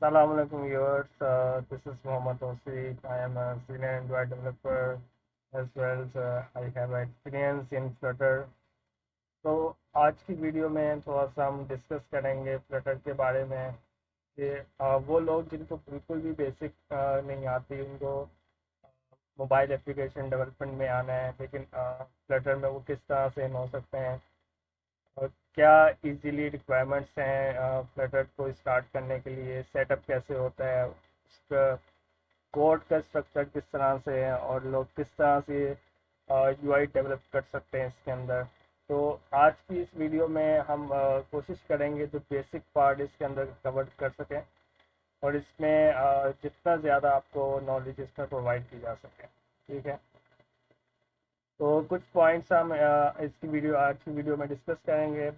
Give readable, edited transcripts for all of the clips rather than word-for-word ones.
Assalamu alaikum viewers. This is Mohammad Tawfiq. I am a senior Android developer as well as I have experience in Flutter. तो आज की video में थोड़ा सा हम discuss करेंगे फ्लटर के बारे में कि वो लोग जिनको बिल्कुल भी बेसिक नहीं आती उनको मोबाइल एप्लीकेशन डेवलपमेंट में आना है, लेकिन फ्लटर में वो किस तरह से इन हो सकते हैं और क्या इजीली रिक्वायरमेंट्स हैं फ्लटर को स्टार्ट करने के लिए, सेटअप कैसे होता है, उसका कोड का स्ट्रक्चर किस तरह से है और लोग किस तरह से यूआई डेवलप कर सकते हैं इसके अंदर। तो आज की इस वीडियो में हम कोशिश करेंगे जो बेसिक पार्ट इसके अंदर कवर कर सकें और इसमें जितना ज़्यादा आपको नॉलेज इसमें प्रोवाइड की जा सके। ठीक है, तो कुछ पॉइंट्स हम इसकी वीडियो आज की वीडियो में डिस्कस करेंगे।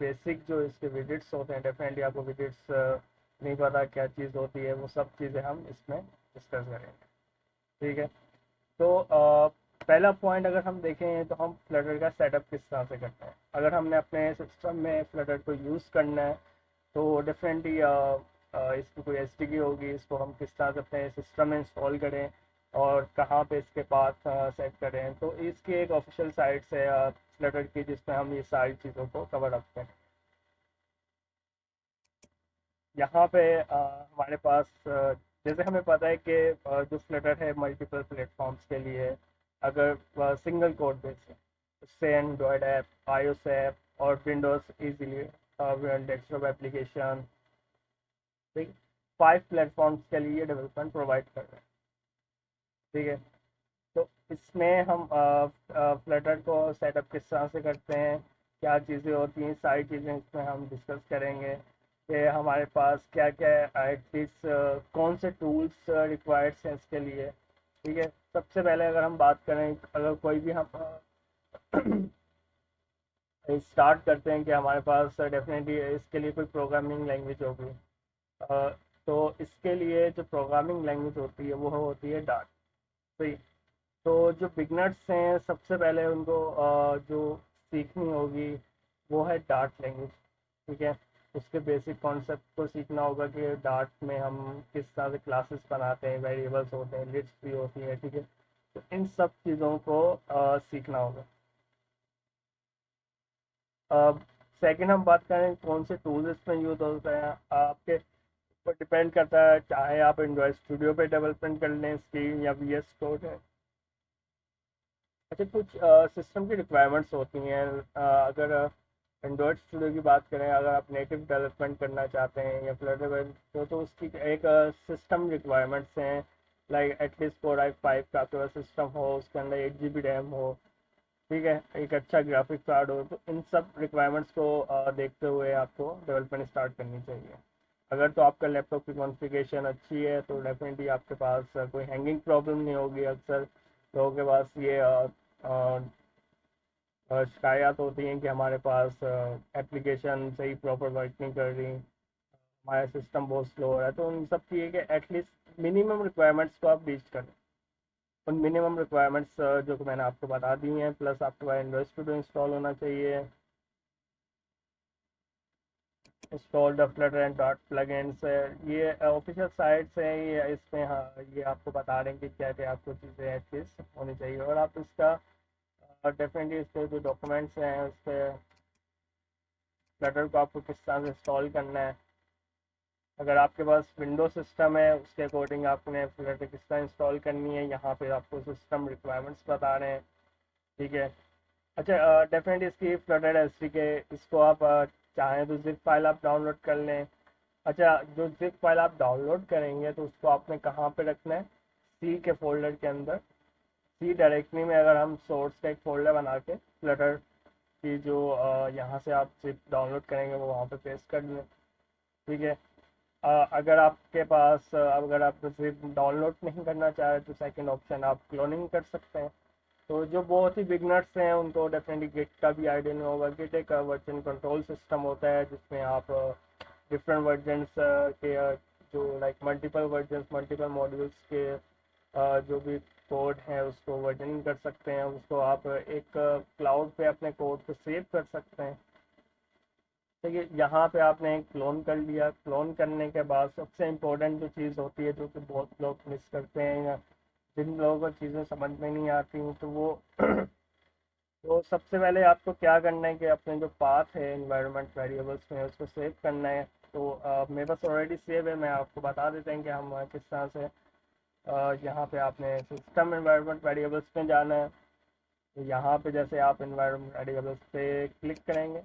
बेसिक जो इसके विजिट्स होते हैं, डेफिनेटली आपको विजिट्स नहीं पता क्या चीज़ होती है, वो सब चीज़ें हम इसमें डिस्कस करेंगे। ठीक है, तो पहला पॉइंट अगर हम देखें तो हम फ्लटर का सेटअप किस तरह से करते हैं। अगर हमने अपने सिस्टम में फ्लटर को यूज़ करना है तो डेफिनेटली इसकी कोई एसडीके होगी, इसको हम किस तरह से अपने सिस्टम में इंस्टॉल करें और कहाँ पे इसके पाथ सेट करें। तो इसकी एक ऑफिशियल साइट है फ्लटर की, जिसमें हम ये सारी चीज़ों को कवर रखते हैं। यहाँ पे हमारे पास जैसे हमें पता है कि जो फ्लटर है मल्टीपल प्लेटफॉर्म्स के लिए, अगर सिंगल कोड बेस है, उससे एंड्रॉयड ऐप, आईओएस ऐप और विंडोज इजीली डेस्कटॉप एप्लीकेशन, ठीक, 5 प्लेटफॉर्म्स के लिए डेवलपमेंट प्रोवाइड कर रहे हैं। ठीक है, तो इसमें हम फ्लटर को सेटअप किस तरह से करते हैं, क्या चीज़ें होती हैं, सारी चीज़ें इसमें हम डिस्कस करेंगे कि हमारे पास क्या क्या एटलीस्ट कौन से टूल्स रिक्वायर्ड हैं इसके लिए। ठीक है, सबसे पहले अगर हम बात करें, अगर कोई भी हम स्टार्ट करते हैं कि हमारे पास डेफिनेटली इसके लिए कोई प्रोग्रामिंग लैंग्वेज होगी। अ, तो इसके लिए जो प्रोग्रामिंग लैंग्वेज होती है वो होती है डार्ट। तो तो जो बिगनर्स हैं सबसे पहले उनको जो सीखनी होगी वो है डार्ट लैंग्वेज। ठीक है, उसके बेसिक कॉन्सेप्ट को सीखना होगा कि डार्ट में हम किस तरह से क्लासेस बनाते हैं, वेरिएबल्स होते हैं, लिस्ट भी होती है। ठीक है, तो इन सब चीज़ों को सीखना होगा। अब सेकंड हम बात करें कौन से टूल्स इसमें यूज होते हैं, आपके ऊपर डिपेंड करता है, चाहे आप एंड्रॉयड स्टूडियो पे डेवलपमेंट कर लें, स्क्रीन या वी एस कोड है। अच्छा, कुछ सिस्टम की रिक्वायरमेंट्स होती हैं। अगर एंड्रॉयड स्टूडियो की बात करें, अगर आप नेटिव डेवलपमेंट करना चाहते हैं या फ्लटर तो उसकी एक सिस्टम रिक्वायरमेंट्स हैं, लाइक एटलीस्ट 4i5 का आपके पास सिस्टम हो, उसके अंदर 8 GB रैम हो। ठीक है, एक अच्छा ग्राफिक कार्ड हो। तो इन सब रिक्वायरमेंट्स को देखते हुए आपको डेवलपमेंट स्टार्ट करनी चाहिए। अगर तो आपका लैपटॉप की कॉन्फ़िगरेशन अच्छी है तो डेफिनेटली आपके पास कोई हैंगिंग प्रॉब्लम नहीं होगी। अक्सर लोगों के पास ये शिकायत होती हैं कि हमारे पास एप्लीकेशन सही प्रॉपर वर्क नहीं कर रही, हमारा सिस्टम बहुत स्लो हो रहा है। तो उन सब की है कि एटलीस्ट मिनिमम रिक्वायरमेंट्स को आप रीच करें। उन मिनिमम रिक्वायरमेंट्स जो कि मैंने आपको बता दी हैं, प्लस आपके पास एंड्रॉइड स्टूडियो इंस्टॉल होना चाहिए, install the Flutter and dot plugins. ये ऑफिशियल साइट्स हैं, ये इसमें हाँ ये आपको बता रहे हैं कि क्या क्या आपको चीज़ें एटलीस्ट होनी चाहिए। और आप इसका डेफिनेटली इसके जो डॉक्यूमेंट्स हैं उस पर फ्लटर को आपको किस तरह से इंस्टॉल करना है। अगर आपके पास विंडो सिस्टम है उसके अकॉर्डिंग आपने फ्लटर किस तरह इंस्टॉल करनी है, यहाँ पे आपको सिस्टम रिक्वायरमेंट्स बता रहे हैं। ठीक है, अच्छा, डेफिनेटली इसकी फ्लटर एस के इसको आप चाहें तो जिप फाइल आप डाउनलोड कर लें। अच्छा, जो जिप फाइल आप डाउनलोड करेंगे तो उसको आपने कहाँ पे रखना है, सी के फोल्डर के अंदर। सी डायरेक्टरी में अगर हम सोर्स का एक फोल्डर बना के फ्लटर की जो यहाँ से आप जिप डाउनलोड करेंगे वो वहाँ पे पेस्ट कर लें। ठीक है, अगर आपके पास अगर आप सिर्फ डाउनलोड नहीं करना चाह रहे तो सेकंड ऑप्शन आप क्लोनिंग कर सकते हैं। तो जो बहुत ही बिगनर्स हैं उनको डेफिनेटली गिट का भी आइडिया नहीं होगा। गिट एक वर्जन कंट्रोल सिस्टम होता है जिसमें आप डिफरेंट वर्जन्स के जो like multiple versions multiple modules के जो भी कोड है उसको वर्जनिंग कर सकते हैं, उसको आप एक क्लाउड पे अपने कोड को सेव कर सकते हैं। देखिए यहाँ पे आपने क्लोन कर लिया। क्लोन करने के बाद सबसे इम्पोर्टेंट जो चीज़ होती है, जो कि बहुत लोग मिस करते हैं या जिन लोगों को चीज़ें समझ में नहीं आती हैं, तो वो तो सबसे पहले आपको क्या करना है कि अपने जो पाथ है इन्वायरमेंट वेरिएबल्स में उसको सेव करना है। तो मेरे पास ऑलरेडी सेव है, मैं आपको बता देते हैं कि हम किस तरह से यहाँ पे आपने सिस्टम इन्वायरमेंट वेरिएबल्स में जाना है। तो यहाँ पे जैसे आप इन्वायरमेंट वेरिएबल्स पे क्लिक करेंगे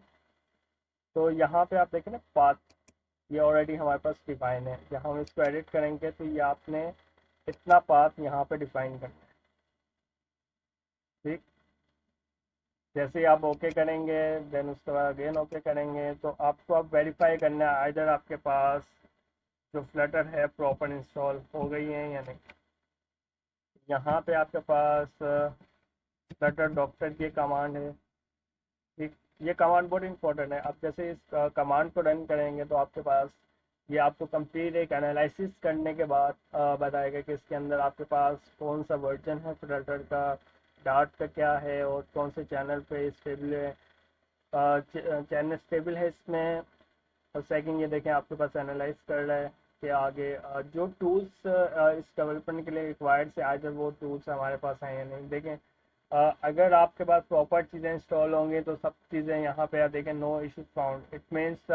तो यहाँ पे आप देखें ना पाथ, ये ऑलरेडी हमारे पास डिफाइन है। जहाँ हम इसको एडिट करेंगे तो ये आपने इतना पाथ यहाँ पे डिफाइन करना है। ठीक, जैसे ही आप ओके करेंगे देन उसके बाद अगेन ओके करेंगे तो आपको अब वेरीफाई करना है आइदर आपके पास जो फ्लटर है प्रॉपर इंस्टॉल हो गई है या नहीं। यहाँ पे आपके पास फ्लटर डॉक्टर की कमांड है। ठीक, ये कमांड बहुत इंपॉर्टेंट है। आप जैसे इस कमांड को रन करेंगे तो आपके पास ये आपको कंप्लीट एक एनालिसिस करने के बाद बताएगा कि इसके अंदर आपके पास कौन सा वर्जन है फ्लटर का, डार्ट का क्या है और कौन से चैनल पे स्टेबल है। चैनल स्टेबल है इसमें। और सेकंड ये देखें आपके पास एनालाइज कर रहा है कि आगे जो टूल्स इस डेवलपमेंट के लिए रिक्वायर्ड से आज वो टूल्स हमारे पास हैं या नहीं। देखें अगर आपके पास प्रॉपर चीज़ें इंस्टॉल होंगी तो सब चीज़ें यहाँ पे देखें no issue found, it means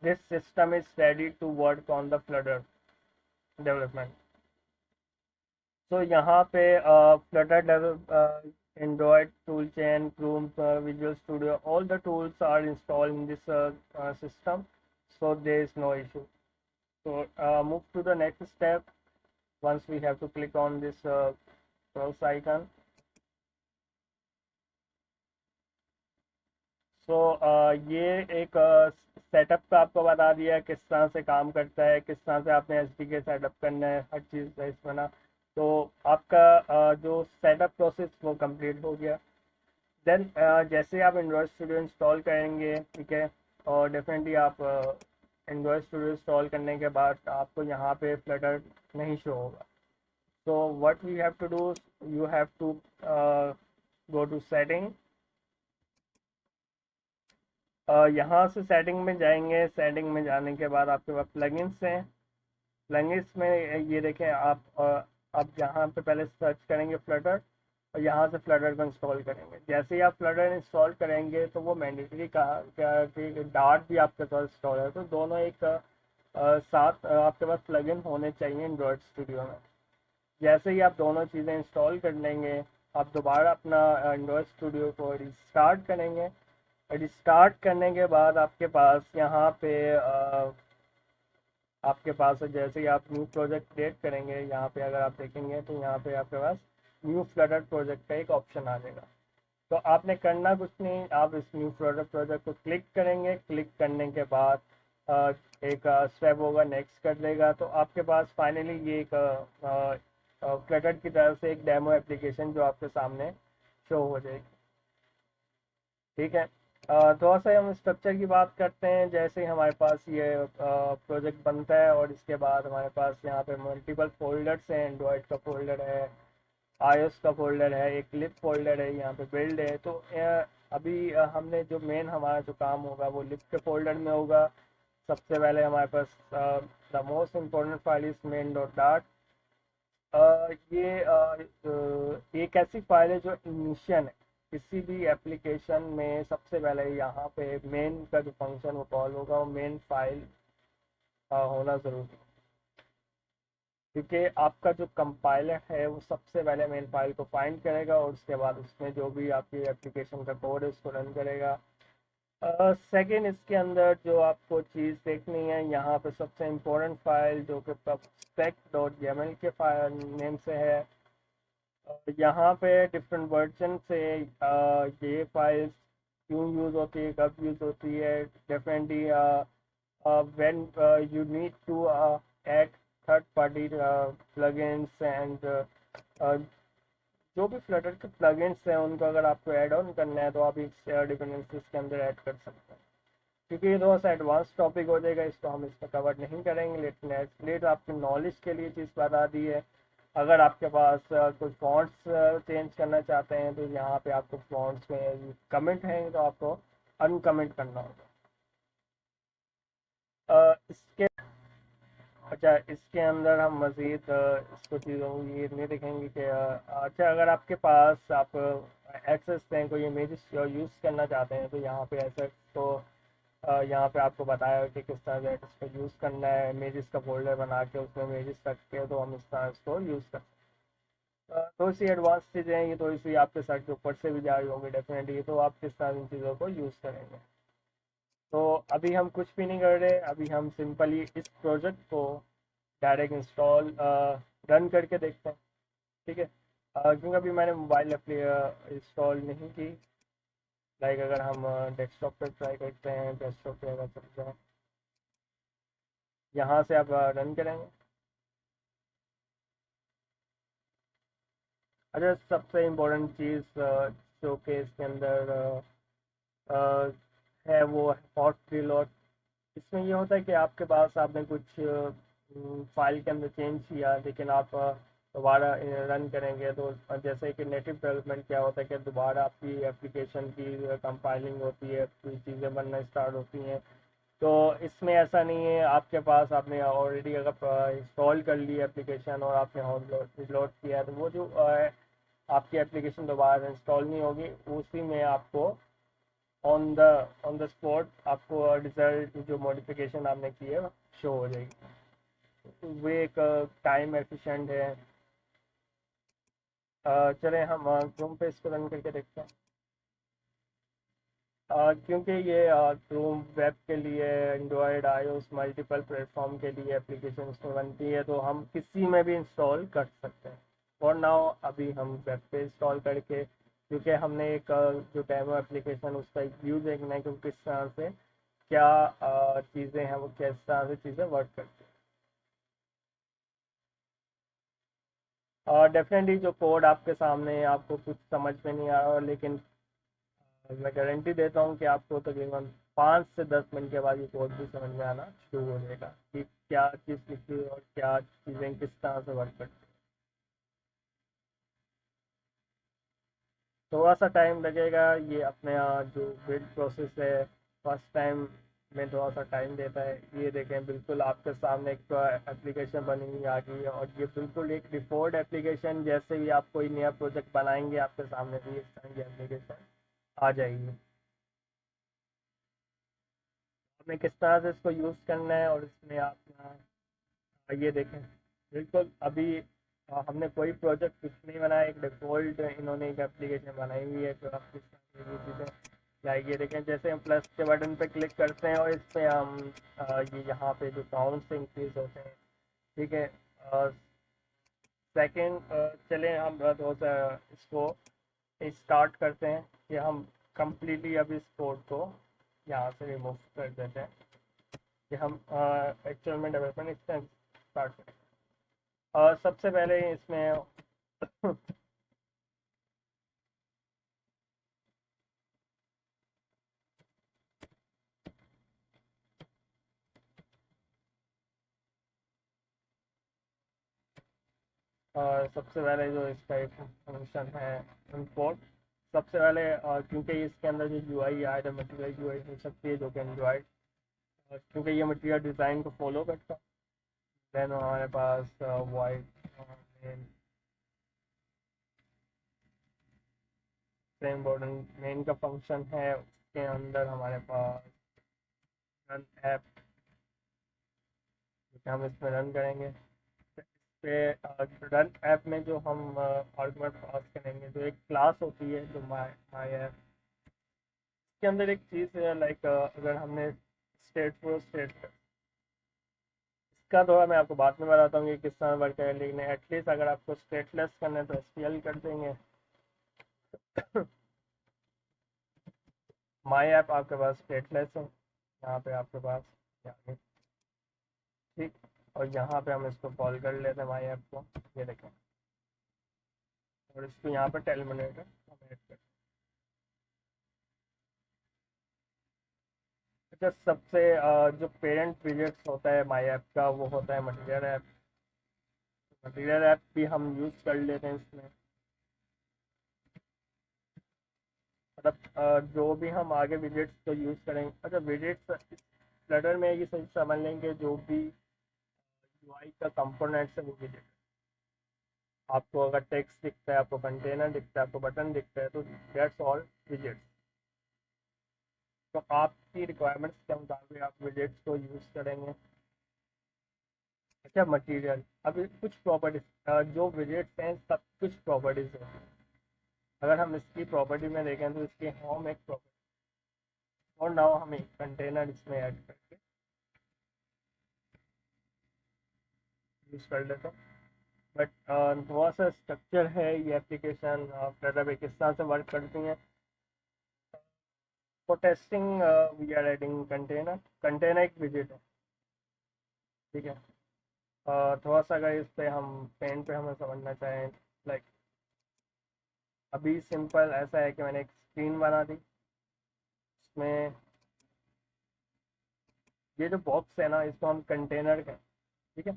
this system is ready to work on the Flutter development. तो यहाँ पे Flutter develop Android tool chain, Chrome, visual studio, all the tools are installed in this system, so there is no issue. So move to the next step. Once we have to click on this plus icon. सो ये एक setup का आपको बता दिया किस तरह से काम करता है, किस तरह से आपने एसडीके सेटअप करना है, हर चीज़ है इसमें ना। तो आपका जो सेटअप प्रोसेस वो कंप्लीट हो गया। देन जैसे आप एंड्रॉयड स्टूडियो इंस्टॉल करेंगे, ठीक है, और डेफिनेटली आप एंड्रॉयड स्टूडियो इंस्टॉल करने के बाद आपको यहाँ पे फ्लटर नहीं शो होगा। So what we have to do, you have to go to setting. यहाँ से सेटिंग में जाएंगे। सेटिंग में जाने के बाद आपके पास प्लगइन्स हैं। प्लगइन्स में ये देखें आप यहाँ पे पहले सर्च करेंगे फ्लटर और यहाँ से फ्लटर को इंस्टॉल करेंगे। जैसे ही आप फ्लटर इंस्टॉल करेंगे तो वो मैंडेटरी कहा क्या कि डार्ट भी आपके पास इंस्टॉल है, तो दोनों एक साथ आपके पास प्लगइन होने चाहिए एंड्रॉयड स्टूडियो में। जैसे ही आप दोनों चीज़ें इंस्टॉल कर लेंगे आप दोबारा अपना एंड्रॉयड स्टूडियो को रिस्टार्ट करेंगे। रिस्टार्ट करने के बाद आपके पास यहाँ पे आपके पास जैसे ही आप न्यू प्रोजेक्ट क्रिएट करेंगे, यहाँ पे अगर आप देखेंगे तो यहाँ पे आपके पास न्यू फ्लटर प्रोजेक्ट का एक ऑप्शन आ जाएगा। तो आपने करना कुछ नहीं, आप इस न्यू फ्लटर प्रोजेक्ट को क्लिक करेंगे। क्लिक करने के बाद एक स्टेप होगा नेक्स्ट कर देगा, तो आपके पास फाइनली ये एक फ्लटर की तरफ से एक डेमो एप्लीकेशन जो आपके सामने शो हो जाएगी। ठीक है, थोड़ा सा हम स्ट्रक्चर की बात करते हैं। जैसे ही हमारे पास ये प्रोजेक्ट बनता है और इसके बाद हमारे पास यहाँ पे मल्टीपल फोल्डर्स हैं। एंड्रॉयड का फोल्डर है, आईओएस का फोल्डर है, एक लिप फोल्डर है, यहाँ पे बिल्ड है। तो अभी हमने जो मेन हमारा जो काम होगा वो लिप के फोल्डर में होगा। सबसे पहले हमारे पास the most important file is main dot डाट। ये एक ऐसी फाइल है जो इनिशियल है किसी भी एप्लीकेशन में। सबसे पहले यहाँ पे मेन का जो फंक्शन वो कॉल होगा, वो मेन फाइल होना ज़रूरी है, क्योंकि आपका जो कंपाइलर है वो सबसे पहले मेन फाइल को फाइंड करेगा और उसके बाद उसमें जो भी आपकी एप्लीकेशन का कोड है उसको रन करेगा। सेकेंड, इसके अंदर जो आपको चीज़ देखनी है, यहाँ पे सबसे इम्पोर्टेंट फाइल जो कि spec.yaml के फाइल नेम से है। यहाँ पे डिफरेंट वर्जन से ये फाइल्स क्यों यूज़ होती है, कब यूज़ होती है, definitely when you need to add third party plugins and जो भी फ्लटर के प्लगइन्स हैं उनको अगर आपको ऐड ऑन करना है तो आप इस डिपेंडेंसीज के अंदर ऐड कर सकते हैं। क्योंकि ये थोड़ा सा एडवांस टॉपिक हो जाएगा, इसको हम इसमें कवर नहीं करेंगे, लेकिन एटलीस्ट आपकी नॉलेज के लिए चीज़ बता दी है। अगर आपके पास कुछ फॉन्ट्स चेंज करना चाहते हैं तो यहाँ पे आपको फॉन्ट्स में कमेंट है तो आपको अनकमेंट करना होगा। इसके अच्छा, इसके अंदर हम मज़ीद इसको चीज़ों ये नहीं देखेंगे कि अच्छा, अगर आपके पास आप एक्सेस हैं, कोई इमेजेस यूज़ करना चाहते हैं, तो यहाँ पे ऐसा तो यहाँ पे आपको बताया कि किस तरह से इसको यूज़ करना है। इमेजेस का फोल्डर बना के उसमें इमेजेस रख के तो हम इस तरह इसको यूज़ कर थोड़ी सी एडवांस चीज़ें हैं, ये थोड़ी सी आपके सर के ऊपर से भी जा रही होंगी डेफिनेटली, तो आप किस तरह इन चीज़ों को यूज़ करेंगे। तो अभी हम कुछ भी नहीं कर रहे, अभी हम सिंपली इस प्रोजेक्ट को डायरेक्ट इंस्टॉल रन करके देखते हैं। ठीक है, क्योंकि अभी मैंने मोबाइल इंस्टॉल नहीं की। लाइक अगर हम डेस्कटॉप पे ट्राई करते हैं, डेस्कटॉप पे अगर चल जाए, यहाँ से आप रन करेंगे। अच्छा, सबसे इम्पोर्टेंट चीज़ जो कि इसके अंदर अ, है वो है हॉट रीलोड। इसमें ये होता है कि आपके पास आपने कुछ फाइल के अंदर चेंज किया, लेकिन आप दोबारा रन करेंगे तो जैसे कि नेटिव डेवलपमेंट क्या होता है कि दोबारा आपकी एप्लीकेशन की कंपाइलिंग होती है, कुछ चीज़ें बनना स्टार्ट होती हैं। तो इसमें ऐसा नहीं है, आपके पास आपने ऑलरेडी अगर इंस्टॉल कर ली एप्लीकेशन और आपने रिलोड किया है, तो वो जो आपकी एप्लीकेशन दोबारा इंस्टॉल नहीं होगी, उसी में आपको on the on the spot आपको रिजल्ट जो मॉडिफिकेशन आपने की है शो हो जाएगी। तो वो एक टाइम एफिशिएंट है। चलें हम क्रोम पे इसको रन करके देखते हैं। क्योंकि ये क्रोम वेब के लिए, एंड्रॉयड, आईओएस मल्टीपल प्लेटफॉर्म के लिए एप्लीकेशन इसमें बनती है, तो हम किसी में भी इंस्टॉल कर सकते हैं। और नाउ अभी हम वेब पे इंस्टॉल करके, क्योंकि हमने एक जो डेमो एप्लीकेशन उसका एक व्यू देखना है कि किस तरह से क्या चीज़ें हैं, वो किस तरह से चीज़ें वर्क करती हैं। डेफिनेटली जो कोड आपके सामने है, आपको कुछ समझ में नहीं आ रहा, लेकिन मैं गारंटी देता हूँ कि आपको तकरीबन 5 से 10 मिनट के बाद ये कोड भी समझ में आना शुरू हो जाएगा कि क्या चीज़ लिखी है और क्या चीज़ें किस तरह से वर्क करती हैं। थोड़ा सा टाइम लगेगा, ये अपने यहाँ जो बिल्ड प्रोसेस है फर्स्ट टाइम में थोड़ा सा टाइम देता है। ये देखें, बिल्कुल आपके सामने एक एप्लीकेशन बनी हुई आ गई है, और ये बिल्कुल एक डिफ़ॉल्ट एप्लीकेशन, जैसे ही आप कोई नया प्रोजेक्ट बनाएंगे आपके सामने भी इस तरह की एप्लीकेशन आ जाएगी। आपने किस तरह से इसको यूज़ करना है, और इसमें आप ये देखें, बिल्कुल अभी हमने कोई प्रोजेक्ट कुछ नहीं बनाया, एक डिफ़ॉल्ट इन्होंने एक एप्लीकेशन बनाई हुई है। तो आप किस तरह से ये चीज़ें लाइक ये देखें, जैसे हम प्लस के बटन पे क्लिक करते हैं और इस पे हम ये यहाँ पे जो काउंट से इंक्रीज होते हैं। ठीक है, सेकेंड चलें हम थोड़ा सा इसको स्टार्ट करते हैं कि हम कंप्लीटली अब इस कोड को यहाँ से रिमूव कर देते हैं कि हम एक्चुअल में डेवलपमेंट इससे स्टार्ट करें। सबसे पहले इसमें सबसे पहले जो इसका एक फंक्शन है इंपोर्ट। सबसे पहले क्योंकि इसके अंदर जो यूआई है, मटेरियल यूआई हो सकती है जो कि एंड्रॉयड, क्योंकि ये मटेरियल डिज़ाइन को फॉलो करता है। देन हमारे पास void main same important main का फंक्शन है, उसके अंदर हमारे पास रन ऐप, हम इसमें रन करेंगे। पे रन ऐप में जो हम आर्गुमेंट पास करेंगे, जो एक क्लास होती है जो माई माई ऐप के अंदर एक चीज़ है, लाइक अगर हमने स्टेट को स्टेट, इसका थोड़ा मैं आपको बाद में बताता हूँ कि किस तरह वर्क है, लेकिन एटलीस्ट अगर आपको स्टेटलेस करना है तो एसक्यूएल कर देंगे। माई ऐप आपके पास स्टेटलेस है, यहाँ पे आपके पास यहाँ, ठीक। और यहाँ पे हम इसको कॉल कर लेते हैं माई ऐप को, ये देखें, और इसको यहाँ पे टेलमिनेटर हम ऐड कर। अच्छा, सबसे जो पेरेंट प्रोजेक्ट होता है माई ऐप का, वो होता है मटीरियल ऐप। मटीरियल ऐप भी हम यूज़ कर लेते हैं इसमें। मतलब जो भी हम आगे विजेट्स को यूज़ करेंगे, अच्छा विजेट्स फ्लटर में ये सही समझ लेंगे जो भी यूआई का कंपोनेंट्स है वो विजिट। आपको अगर टेक्स्ट दिखता है, आपको कंटेनर दिखता है, आपको बटन दिखता है, तो दैट्स ऑल विजिट्स। तो आपकी रिक्वायरमेंट्स के मुताबिक आप विजिट्स को यूज़ करेंगे। अच्छा, मटेरियल, अभी कुछ प्रॉपर्टीज जो विजिट्स हैं सब कुछ प्रॉपर्टीज हैं। अगर हम इसकी प्रॉपर्टी में देखें तो इसकी होम एक प्रॉपर्टी, और नाउ हम एक कंटेनर इसमें ऐड करके यूज़ कर लेते हैं। बट थोड़ा सा स्ट्रक्चर है ये एप्लीकेशन, मतलब एक इस तरह से वर्क करती हैं। For testing we are adding container. Container एक विजिट है, ठीक है। थोड़ा सा अगर इस पे हम पेन पे हमें समझना चाहें, लाइक अभी सिंपल ऐसा है कि मैंने एक स्क्रीन बना दी, इसमें ये जो बॉक्स है ना इसको हम कंटेनर कहें, ठीक है।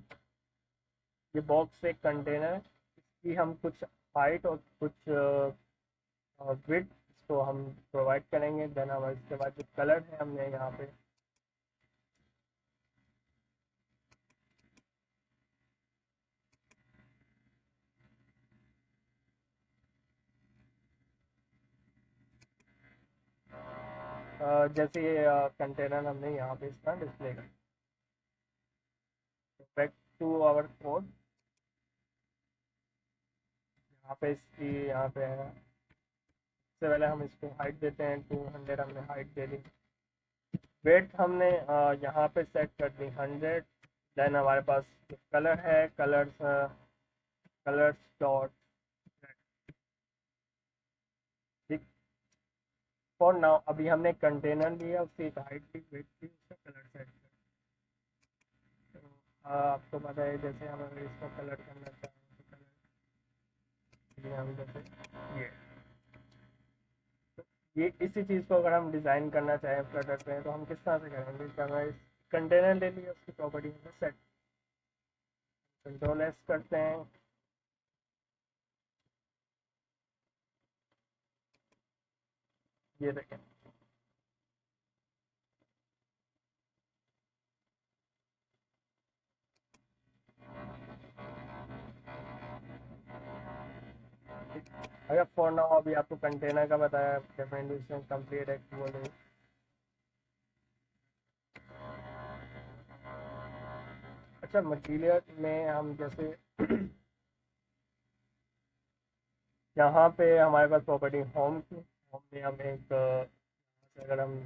ये बॉक्स एक कंटेनर है, इसकी हम कुछ हाइट और कुछ विड्थ इसको हम प्रोवाइड करेंगे। देन हम इसके बाद जो कलर है हमने यहाँ पे जैसे ये कंटेनर हमने यहाँ पे इसका डिस्प्ले कर। बैक टू आवर कोड, यहाँ पे इसकी यहाँ पे है। सबसे पहले हम इसको हाइट देते हैं 200, हमने हाइट दे दी। वेट हमने यहाँ पे सेट कर दी 100। देन हमारे पास कलर है, कलर्स डॉट, ठीक। फॉर नाउ अभी हमने कंटेनर लिया, उसकी एक हाइट दी, वेट दी, उसका कलर सेट कर। तो आपको पता है जैसे हम अगर इसको कलर करना चाहें तो कलर हम जैसे ये ये इसी चीज़ को अगर हम डिज़ाइन करना चाहें फ्लटर पे तो हम किस तरह से करेंगे कि हमें कंटेनर ले लिया, उसकी प्रॉपर्टी में सेट, कंट्रोल एस करते हैं, ये देखें। अगर फॉर नाउ अभी आपको कंटेनर का बताया, डेफिनेशन कंप्लीट है बोले। अच्छा, मटीरियल में हम जैसे यहाँ पे हमारे पास प्रॉपर्टी होम की, होम में हम एक अगर हम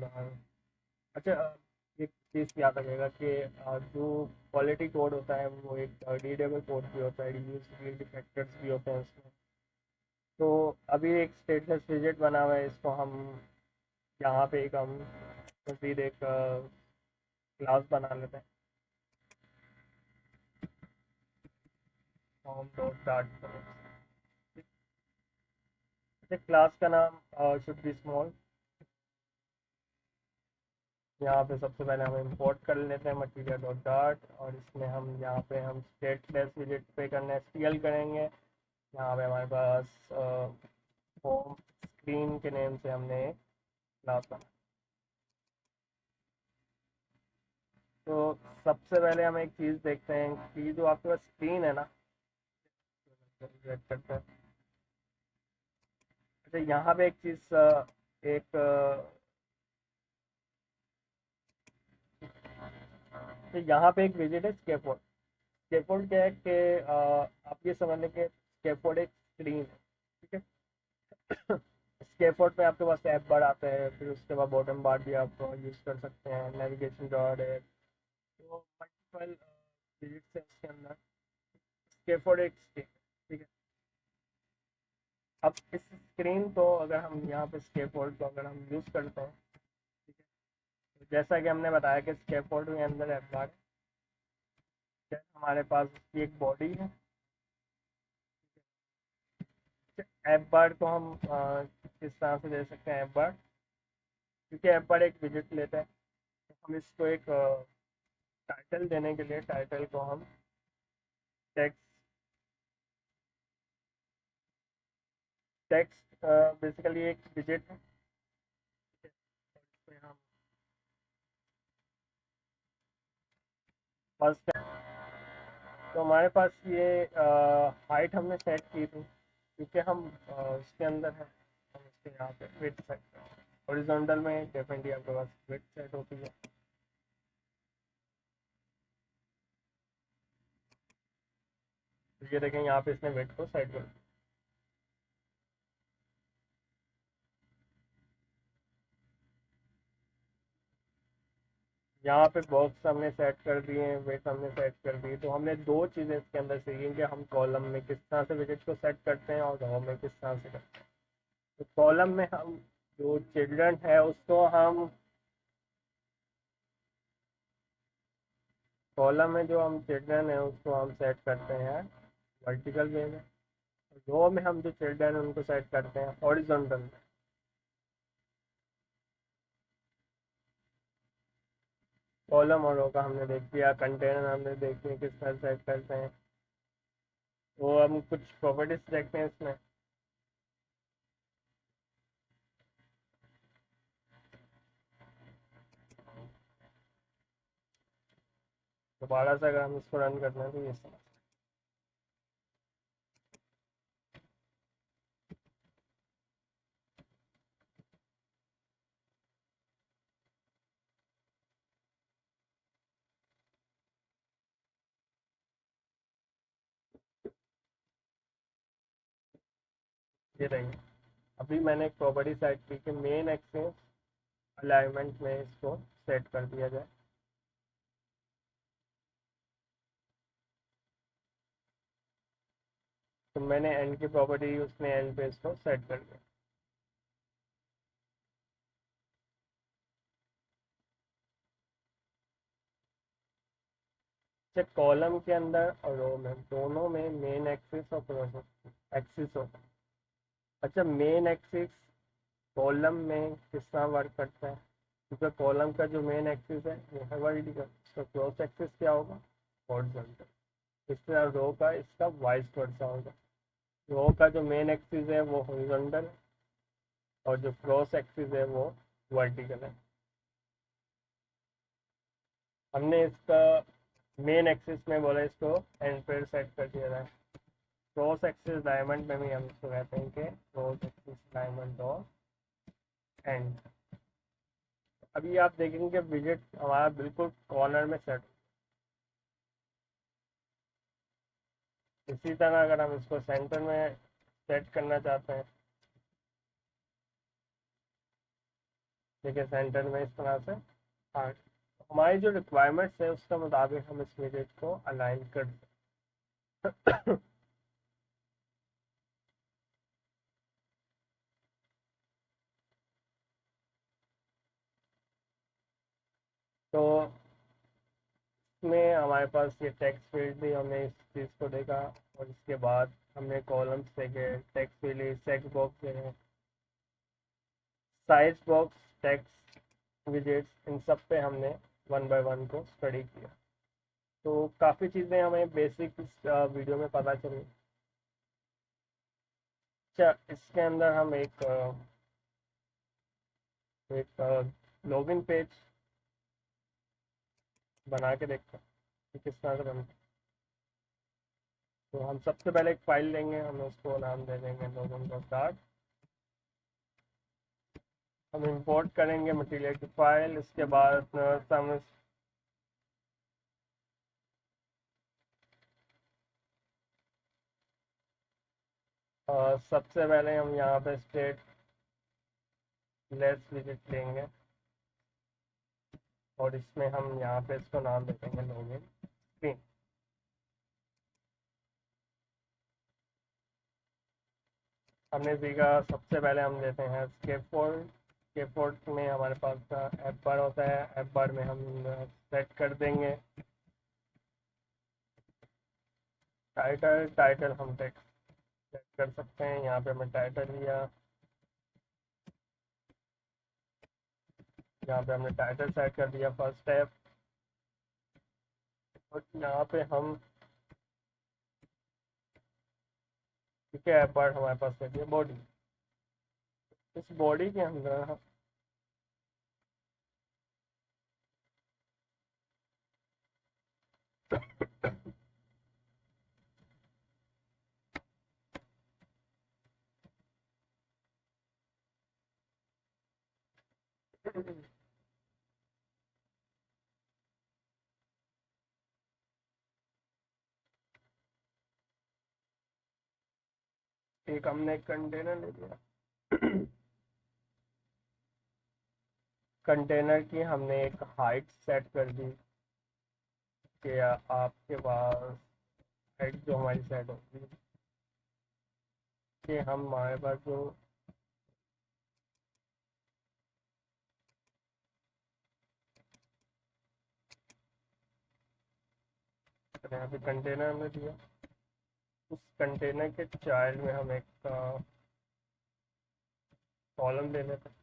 अच्छा एक चीज़ याद रखिएगा कि जो क्वालिटी कोड होता है वो एक रीडेबल कोड भी होता है, रीयूजेबिलिटी फैक्टर्स भी होते हैं उसमें। तो अभी एक स्टेटलेस विजेट बना हुआ है, इसको हम यहाँ पे एक हम फिर एक क्लास बना लेते हैं, होम डॉट डार्ट। क्लास का नाम शुड बी स्मॉल। यहाँ पे सबसे पहले हम इंपोर्ट कर लेते हैं मटीरियल डॉट डार्ट, और इसमें हम यहाँ पे हम स्टेटलेस विजिट पे करना एसटीएल करेंगे। यहाँ पे हमारे पास होम स्क्रीन के नेम से हमने क्लास बना। तो सबसे पहले हम एक चीज़ देखते हैं कि जो आपके पास स्क्रीन है ना, करते हैं। अच्छा, यहाँ पे एक चीज़ एक तो यहाँ पे एक विजिट है स्केपफोल्ड। स्केपफोल्ड क्या है कि आप ये समझ लें कि स्केपफोल्ड एक स्क्रीन है, ठीक है। स्केपफोल्ड पे आपके पास ऐप बार आता है, फिर उसके बाद बॉटम बार भी आप यूज़ कर सकते हैं, नेविगेशन बार है, तो मल्टीपल विजिट्स है उसके अंदर। स्केपफोल्ड एक स्क्रीन, ठीक है। अब इस स्क्रीन को अगर हम यहाँ पे स्केपफोल्ड को अगर हम यूज़ करते हैं, ठीक है, तो जैसा कि हमने बताया कि स्केपफोल्ड के अंदर ऐप बार है, हमारे पास उसकी एक बॉडी है। ऐप बार को हम किस तरह से दे सकते हैं ऐप बार, क्योंकि ऐप बार एक विजिट लेता है, तो हम इसको एक टाइटल देने के लिए टाइटल को हम टेक्स्ट टेक्स्ट बेसिकली एक विजिट है, इसमें हम फर्स्ट तो हमारे पास ये हाइट हमने सेट की थी, क्योंकि हम उसके अंदर है, हम इसके यहाँ पे विड्थ सेट करें। हॉरिजॉन्टल में डेफिनेटली आपके पास विड्थ सेट होती है। तो ये देखें यहाँ पे इसने विड्थ को सेट कर, यहाँ पे बॉक्स हमने सेट कर दिए, वेट हमने सेट कर दिए। तो हमने दो चीज़ें इसके अंदर सीखी कि हम कॉलम में किस तरह से विकेट को सेट करते हैं और रो में किस तरह से करते हैं। तो कॉलम में हम जो चिल्ड्रन है उसको हम कॉलम में जो हम चिल्ड्रन है उसको हम सेट करते हैं वर्टिकल वे में। रो में हम जो चिल्ड्रन है उनको सेट करते हैं हॉरिजॉन्टल में। कॉलम और रो का हमने देख लिया, कंटेनर हमने देख लिया किस तरह सेट करते हैं। तो हम कुछ प्रॉपर्टीज देखते हैं इसमें। दोबारा से अगर हम इसको रन करते हैं तो ये समझ ये रहेंगे। अभी मैंने एक प्रॉपर्टी सेट की कि मेन एक्सेस अलाइनमेंट में इसको सेट कर दिया जाए। तो मैंने एंड की प्रॉपर्टी उसने एंड पे इसको सेट कर दिया। अच्छा, कॉलम के अंदर और रो में दोनों में मेन एक्सिस और क्रॉस एक्सिस होता है। अच्छा, मेन एक्सिस कॉलम में किस तरह वर्क करता है, क्योंकि कॉलम का जो मेन एक्सिस है वो है वर्टिकल, इसका क्रॉस एक्सिस क्या होगा, हॉरिजॉन्टल। इस तरह रो का इसका वाइस वर्सा होगा। रो का जो मेन एक्सिस है वो हॉरिजॉन्टल है और जो क्रॉस एक्सिस है वो वर्टिकल है। हमने इसका मेन एक्सिस में बोला इसको एंड पे सेट कर दिया जाए। क्रॉस एक्सिस डायमंड में भी हम इसको कहते हैं कि क्रॉस एक्सिस डायमंड और एंड। अभी आप देखेंगे विजिट हमारा बिल्कुल कॉर्नर में सेट। इसी तरह अगर हम इसको सेंटर में सेट करना चाहते हैं, देखिए सेंटर में इस तरह से। हाँ, हमारी जो रिक्वायरमेंट्स है उसके मुताबिक हम इस विजिट को अलाइन कर सकते। तो इसमें हमारे पास ये टेक्स्ट फील्ड भी, हमने इस चीज़ को देखा। और इसके बाद हमने कॉलम्स देखे, टेक्स्ट फील्ड, टेक्स्ट बॉक्स देखे, साइज बॉक्स, टेक्स्ट विजेट्स, इन सब पे हमने वन बाय वन को स्टडी किया। तो काफ़ी चीज़ें हमें बेसिक इस वीडियो में पता चली। अच्छा, इसके अंदर हम एक लॉगिन पेज बना के देखते हैं कि किस तरह से बनता है। तो हम सबसे पहले एक फ़ाइल लेंगे, हम उसको नाम दे देंगे लॉगिन डॉट डार्ट। हम इंपोर्ट करेंगे मटेरियल की फ़ाइल। इसके बाद हम सबसे पहले हम यहाँ पे स्टेट लेस विजिट लेंगे और इसमें हम यहाँ पे इसको नाम दे देंगे लॉगिन स्क्रीन। हमने सीखा, सबसे पहले हम देते हैं स्केपफोल्ड। स्केपफोल्ड में हमारे पास ऐप बार होता है, ऐप बार में हम सेट कर देंगे टाइटल। टाइटल हम टेक्स्ट सेट कर सकते हैं, यहाँ पे हमने टाइटल लिया, यहाँ पे हमने टाइटल सेट कर दिया फर्स्ट स्टेप। और यहाँ पे हम, ठीक है, ऐप बार हमारे पास सेट है बॉडी। इस बॉडी के अंदर एक हमने कंटेनर ले लिया। कंटेनर की हमने एक हाइट सेट कर दी कि आपके पास हाइट जो हमारी सेट होगी कि हम हमारे पास जो यहाँ पे कंटेनर हमने दिया, उस कंटेनर के चाइल्ड में हम एक कॉलम ले लेते हैं।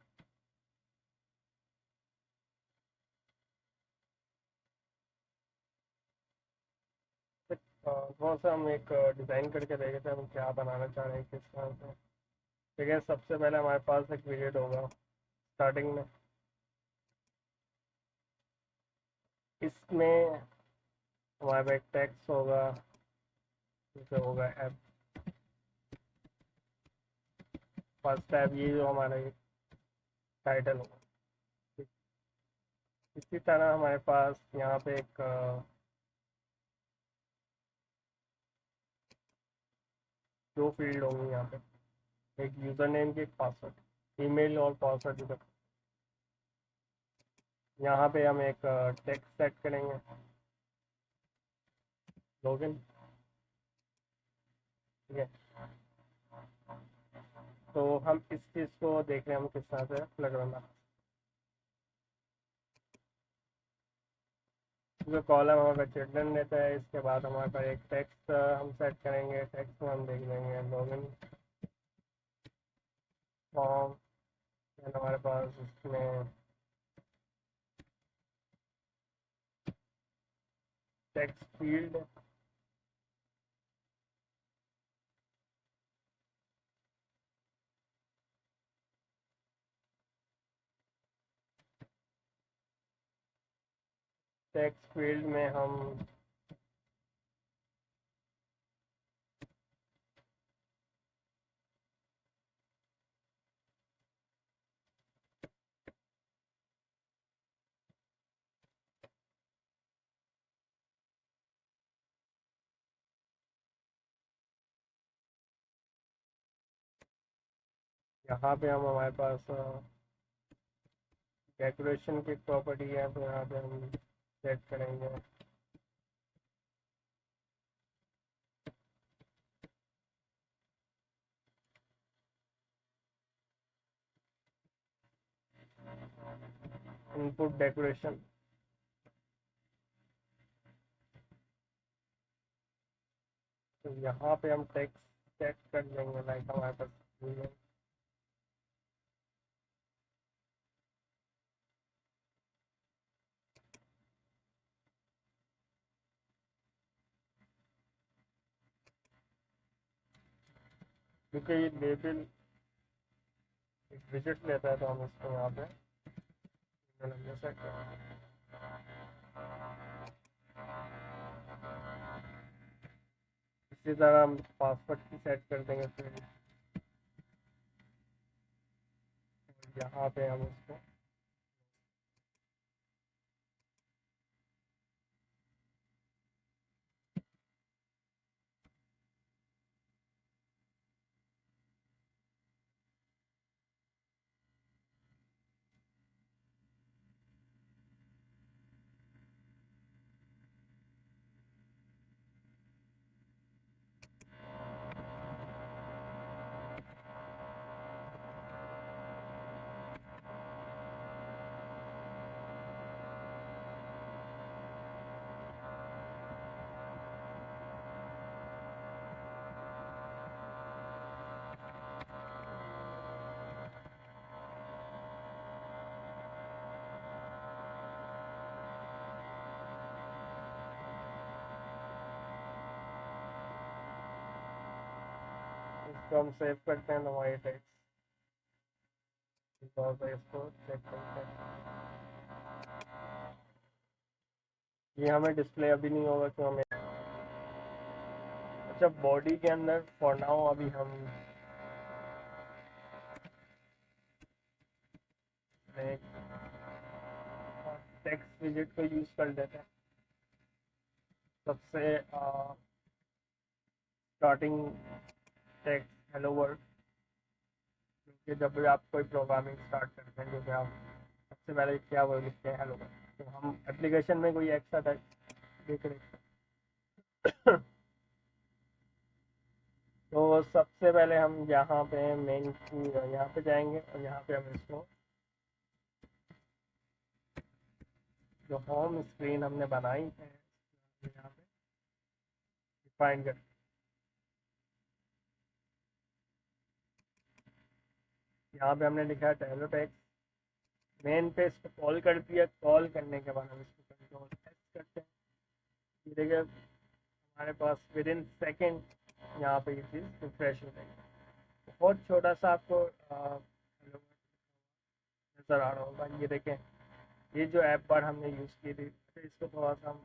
थोड़ा सा हम एक डिज़ाइन करके देखे थे हम क्या बनाना चाह रहे हैं किस तरह से। ठीक है, सबसे पहले हमारे पास एक पीरियड होगा स्टार्टिंग में, इसमें हमारे पास एक टेक्स्ट होगा, जैसे होगा ऐप फर्स्ट ऐप, ये जो हमारा टाइटल होगा। ठीक। इसी तरह हमारे पास यहाँ पे एक दो फील्ड होंगी यहाँ पे, एक यूज़र नेम की, एक पासवर्ड, ईमेल और पासवर्ड इधर। यहाँ पे हम एक टेक्स्ट सेट करेंगे, लॉगिन। ठीक है, तो हम इस चीज़ को देख रहे हैं हम किस तरह से फ्लड बना। जो कॉलम हमारे पास चिल्ड्रन देता है, इसके बाद हमारे पास एक टेक्स्ट हम सेट करेंगे, टेक्स्ट में हम देख लेंगे लॉगिन फॉर्म, हमारे पास इसमें टेक्स्ट फील्ड, टेक्स्ट फील्ड में हम यहाँ पे हम हमारे पास डेकोरेशन की प्रॉपर्टी है, तो यहाँ पे हम सेट करेंगे इनपुट डेकोरेशन। तो यहाँ पे हम टेक्स्ट सेट कर लेंगे लाइक हमारे पास क्योंकि ये लेबल एक विजिट लेता है, तो हम इसको यहाँ पे सेट करेंगे। इसी तरह हम पासवर्ड की सेट कर देंगे, फिर यहाँ पे हम इसको हम सेव करते हैं, तो हमारी टेक्स्ट इसको चेक करते हैं। ये हमें डिस्प्ले अभी नहीं होगा तो हमें, अच्छा बॉडी के अंदर फॉर नाउ अभी हम टेक्स्ट विजेट को यूज कर लेते हैं। सबसे स्टार्टिंग टेक्स्ट हेलो वर्ल्ड, क्योंकि जब भी आप कोई प्रोग्रामिंग स्टार्ट करते हैं क्योंकि आप सबसे पहले क्या वर्ड लिखते हैं हेलो वर्ल्ड, तो हम एप्लीकेशन में कोई एक्स्ट्रा टेक्स्ट देख रहे हैं। तो सबसे पहले हम यहाँ पे मेन यहाँ पे जाएंगे और यहाँ पे हम इसको जो होम स्क्रीन हमने बनाई है यहाँ पे डिफाइन कर, यहाँ पे हमने लिखा है हेलो टेक्स्ट, मेन पे इसको कॉल कर दिया। कॉल करने के बाद हम इसको कंट्रोल एस करते हैं, ये देखिए हमारे पास विद इन सेकेंड यहाँ पे ये चीज़ रिफ्रेश हो जाएगी। बहुत छोटा सा आपको नज़र आ रहा होगा, ये देखें ये जो ऐप बार हमने यूज़ की थी, तो इसको थोड़ा सा हम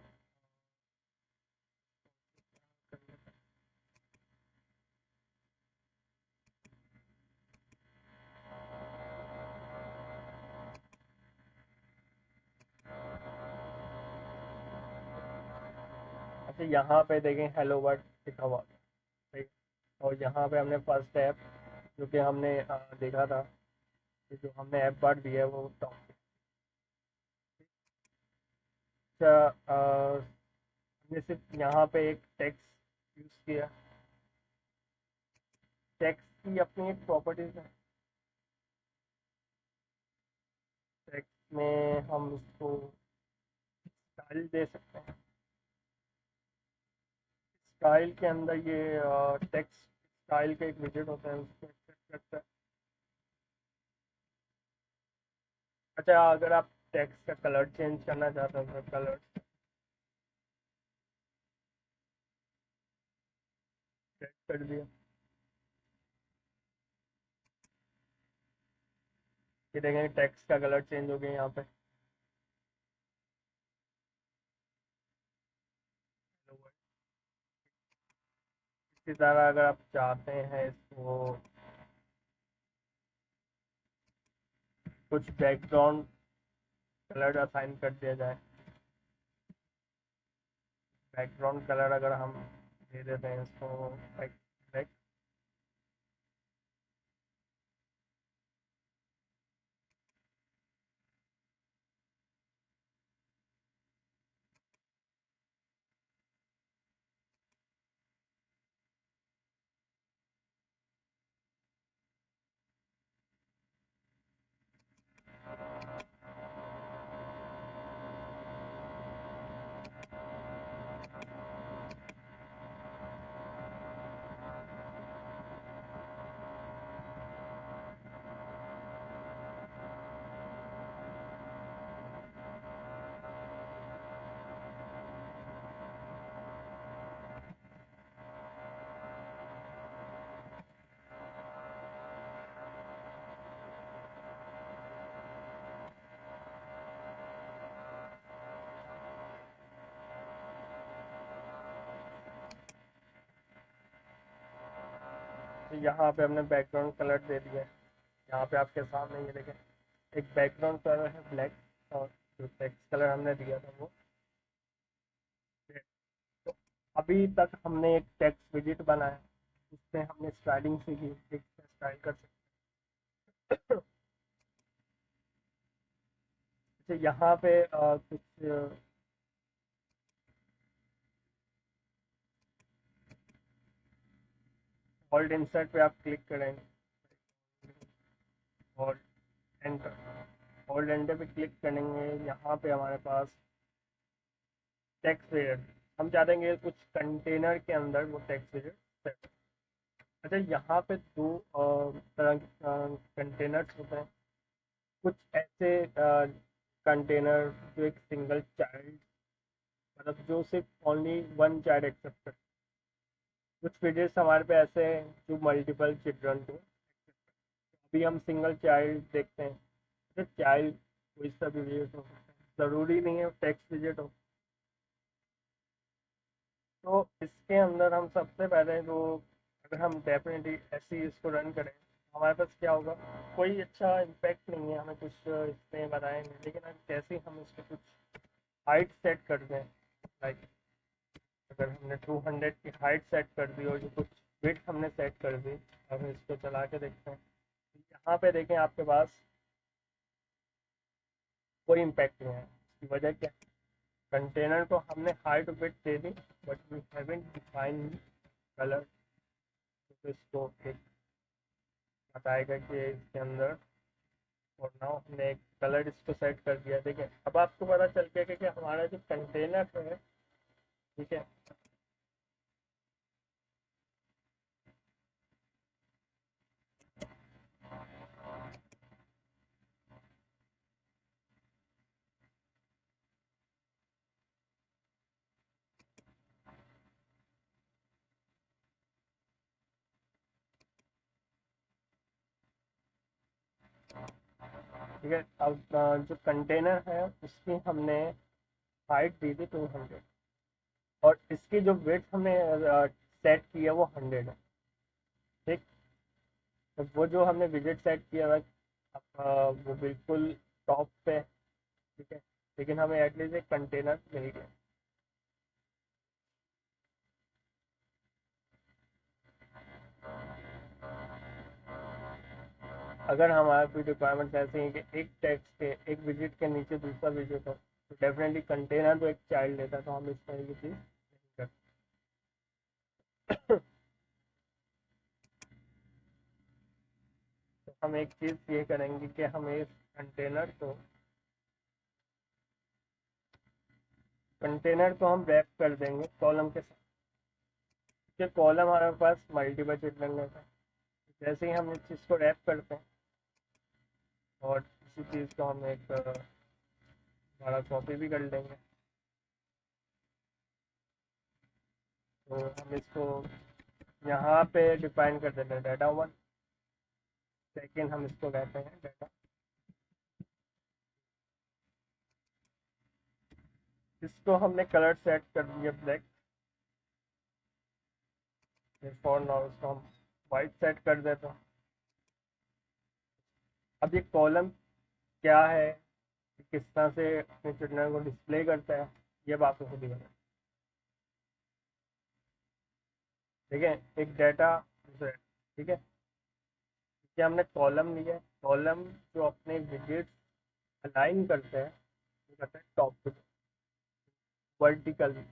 अच्छा यहाँ पे देखें हेलो वर्ड लिखा हुआ, ठीक। और यहाँ पे हमने फर्स्ट ऐप जो कि हमने देखा था कि जो हमने ऐप बार दिया है वो टॉप। अच्छा हमने सिर्फ यहाँ पे एक टेक्स्ट यूज़ किया, टेक्स्ट की अपनी एक प्रॉपर्टीज है, टेक्स्ट में हम इसको स्टाइल दे सकते हैं। स्टाइल के अंदर ये टेक्स्ट स्टाइल का एक विजेट होता है, उसको एक्सेप्ट करता है। अच्छा अगर आप टेक्स्ट का कलर चेंज करना चाहते हो तो कलर सेट कर दिया, ये देखेंगे टेक्स्ट का कलर चेंज हो गया यहाँ पे। इसी तरह अगर आप चाहते हैं इसको कुछ बैकग्राउंड कलर असाइन कर दिया जाए, बैकग्राउंड कलर अगर हम दे देते हैं इसको ब्लैक, तो यहाँ पे हमने बैकग्राउंड कलर दे दिया है। यहाँ पे आपके सामने ये देखें एक बैकग्राउंड कलर है ब्लैक, और जो टेक्स्ट कलर हमने दिया था वो रेड। तो अभी तक हमने एक टेक्स्ट विजेट बनाया, उसमें हमने स्टाइलिंग सीखी, टेक्स्ट में स्टाइल कर सकते हैं। अच्छा यहाँ पे कुछ होल्ड इंसर्ट पे आप क्लिक करेंगे और एंटर, होल्ड एंटर पे क्लिक करेंगे, यहाँ पे हमारे पास टेक्स्ट विजेट, हम चाहते हैं कुछ कंटेनर के अंदर वो टेक्स्ट विजेट सेट। अच्छा यहाँ पे दो तरह के कंटेनर्स होते हैं, कुछ ऐसे कंटेनर जो एक सिंगल चाइल्ड, मतलब जो सिर्फ ओनली वन चाइल्ड एक्सेप्ट करते हैं, कुछ विजेट्स हमारे पे ऐसे हैं जो मल्टीपल चिल्ड्रन को, अभी हम सिंगल चाइल्ड देखते हैं, तो चाइल्ड कोई सा भी विजेट हो सकता है, ज़रूरी नहीं है टेक्स्ट विजेट हो। इसके अंदर हम सबसे पहले जो, अगर हम डेफिनेटली ऐसे ही इसको रन करें, हमारे पास क्या होगा, कोई अच्छा इम्पैक्ट नहीं है, हमें कुछ इसमें बताया नहीं, लेकिन अब जैसे ही हम इसको कुछ हाइट सेट कर दें, लाइक अगर हमने 200 की हाइट सेट कर दी और जो कुछ विड्थ हमने सेट कर दी, अब इसको चला के देखते हैं, यहाँ पे देखें आपके पास कोई इम्पैक्ट नहीं है। इसकी वजह क्या है, कंटेनर को हमने हाइट विड्थ दे दी, but we haven't define colour. तो इसको एक बताएगा कि इसके अंदर, और नाउ हमने एक कलर इसको सेट कर दिया। देखिए अब आपको पता चल गया कि हमारा जो कंटेनर है, ठीक है, ठीक है, अब जो कंटेनर है उसकी हमने हाइट दी थी 200, और इसकी जो विड्थ हमने सेट की है वो 100 है। ठीक, तो वो जो हमने विजेट सेट किया है वो बिल्कुल टॉप पे है, ठीक है, लेकिन हमें एटलीस्ट एक कंटेनर मिल गया। अगर हमारा कोई रिक्वायरमेंट ऐसी है कि एक टेक्स्ट के, एक विजिट के नीचे दूसरा विजिट हो, तो डेफिनेटली कंटेनर तो एक चाइल्ड लेता, तो हम इस तरह की चीज़ नहीं करते। तो हम एक चीज़ ये करेंगे कि हम इस कंटेनर को हम रैप कर देंगे कॉलम के साथ, कि कॉलम हमारे पास मल्टीपल चिल्ड्रन लेता है। जैसे ही हम इस चीज़ को रैप करते हैं, और इसी चीज़ को हम एक बड़ा कॉपी भी कर लेंगे, तो हम इसको यहाँ पे डिफाइन कर देते हैं डाटा 1, सेकेंड हम इसको कहते हैं डाटा। इसको हमने कलर सेट कर दिया ब्लैक, फॉर नाउ इसको हम वाइट सेट कर देते हैं। अब ये कॉलम क्या है, किस तरह से अपने चिल्ड्रन को डिस्प्ले करता है, ये बात आपको खुद ही बता। ठीक है, एक डाटा, ठीक है, कि हमने कॉलम लिया है, कॉलम जो अपने विजिट्स अलाइन करते हैं, वो करते हैं टॉप टू वर्टिकल।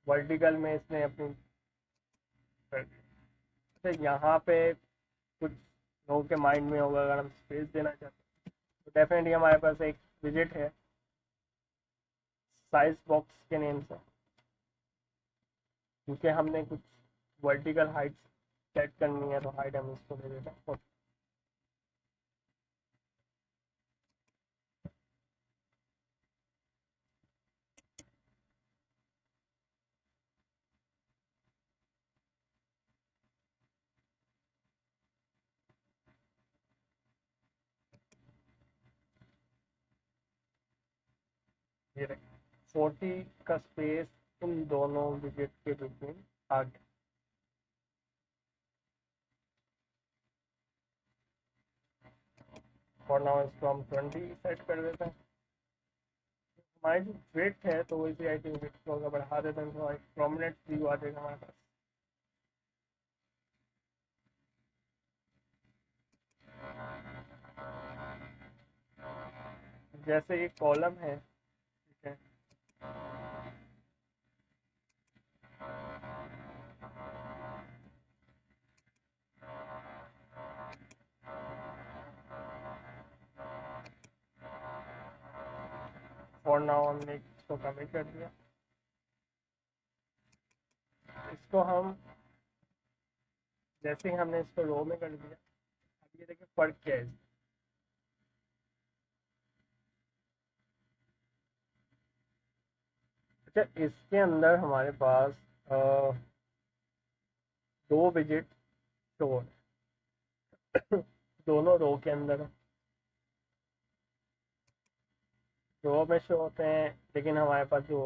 वर्टिकल में इसने अपनी तो यहाँ पे कुछ लोगों के माइंड में होगा, अगर हम स्पेस देना चाहते हैं, तो डेफिनेटली हमारे पास एक विजिट है साइज बॉक्स के नेम से, क्योंकि हमने कुछ वर्टिकल हाइट सेट करनी है, तो हाइट हम इसको दे देते हैं 40। ये रहे 40 का स्पेस इन दोनों विजिट के बीच में आ गया। और नाउ इसको हम 20 सेट कर देते हैं। हमारी जो वेट है तो वैसे आई थिंक वेट को अगर बढ़ा देते हैं तो एक प्रोमिनेंट व्यू आ जाएगा हमारे पास। जैसे ये कॉलम है, ठीक है, फॉर नाउ हमने इसको कमिट कर दिया। इसको हम जैसे ही हमने इसको रो में कर दिया, अब ये देखिए फर्क क्या है। अच्छा, इसके अंदर हमारे पास दो विजिट शो है। दोनों रो के अंदर है, रो में शो होते हैं, लेकिन हमारे पास जो